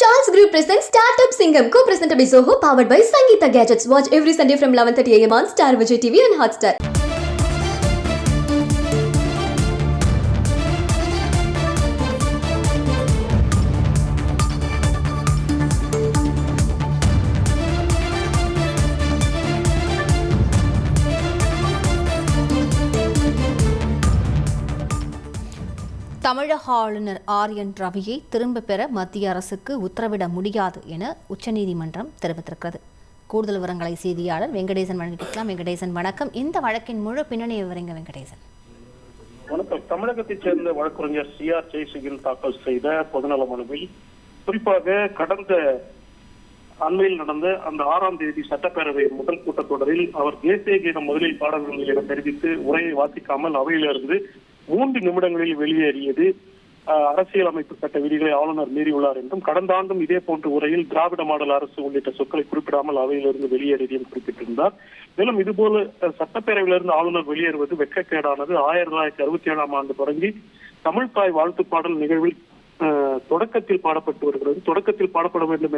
Charles Group presents Startup Singham, co-presented by Zoho, powered by Sangeeta Gadgets. Watch every Sunday from 11:30 a.m. on Star Vijay TV and Hotstar. தமிழக ஆளுநர் R. N.. ரவியை திரும்ப பெற மத்திய அரசுக்கு உத்தரவிட முடியாது என உச்சநீதிமன்றம் தெரிவித்திருக்கிறது. கூடுதல் விவரங்களை செய்தியாளர் வெங்கடேசன் வழங்கிக்கலாம். வெங்கடேசன் வணக்கம். இந்த வழக்கின் முழு பின்னணி விவரங்க வெங்கடேசன். வணக்கம். தமிழகத்தைச் சேர்ந்த வழக்கறிஞர் சி.ஆர். ஜெயசிங்கன் தாக்கல் செய்த பொதுநல மனுவில் குறிப்பாக கடந்த அண்மையில் நடந்த அந்த 6ஆம் தேதி சட்டப்பேரவை முதல் கூட்டத்தொடரில் அவர் தேசிய கீதம் முதலில் பாடல்கள் என தெரிவித்து உரையை வாசிக்காமல் அவையிலிருந்து 3 நிமிடங்களில் வெளியேறியது அரசியலமைப்பு சட்ட விதிகளை ஆளுநர் மீறியுள்ளார் என்றும், கடந்த ஆண்டும் இதே போன்ற உரையில் திராவிட மாடல் அரசு உள்ளிட்ட சொற்களை குறிப்பிடாமல் அவையிலிருந்து வெளியேறியதையும் குறிப்பிட்டிருந்தார். மேலும் இதுபோல சட்டப்பேரவையிலிருந்து ஆளுநர் வெளியேறுவது வெட்கக்கேடானது. 1967ஆம் ஆண்டு தொடங்கி தமிழ் தாய் வாழ்த்து பாடல் நிகழ்வில் தொடக்கத்தில் பாடப்பட்டு வருகிறது. தொடக்கத்தில் பாடப்பட வேண்டும்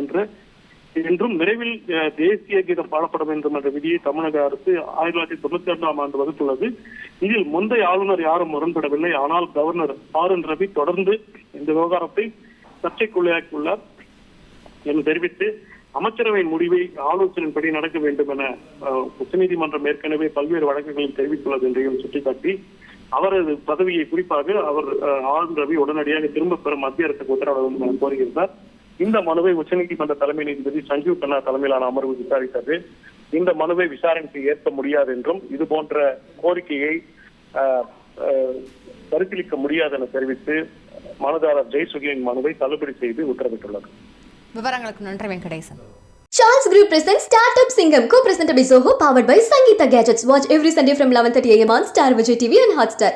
என்றும் நிறைவில் தேசிய கீதம் பாடப்பட வேண்டும் என்ற விதியை தமிழக அரசு 1992ஆம் ஆண்டு வகுத்துள்ளது. இதில் முந்தைய ஆளுநர் யாரும் முரண்படவில்லை. ஆனால் கவர்னர் ஆர்.என். ரவி தொடர்ந்து இந்த விவகாரத்தை சர்ச்சைக்குள்ளாக்கியுள்ளார் என தெரிவித்து அமைச்சரவையின் முடிவை ஆலோசனையின்படி நடக்க வேண்டும் என உச்சநீதிமன்றம் ஏற்கனவே பல்வேறு வழக்குகளில் தெரிவித்துள்ளது என்றையும் சுட்டிக்காட்டி அவரது பதவியை குறிப்பாக அவர் ஆர்.என். ரவி உடனடியாக திரும்ப பெற மத்திய அரசுக்கு உத்தரவிட வேண்டும் என கோருகிறார். இந்த மனுவை உச்சநீதிமன்ற தலைமை நீதிபதி சஞ்சீவ் கண்ணா தலைமையிலான அமர்வு விசாரித்தது. இந்த மனுவை விசாரணைக்கு ஏற்க முடியாது என்றும், இது போன்ற கோரிக்கையை பரிசீலிக்க முடியாது என தெரிவித்து மனுதாரர் ஜெயசுகியின் மனுவை தள்ளுபடி செய்து உத்தரவிட்டுள்ளது. விவரங்களுக்கு நன்றி Venkatesan. Charles Group presents Startup Singham, co-presented by Zoho, powered by Sangeeta Gadgets. Watch every Sunday from 11:30 a.m. on Star Vijay TV and Hotstar.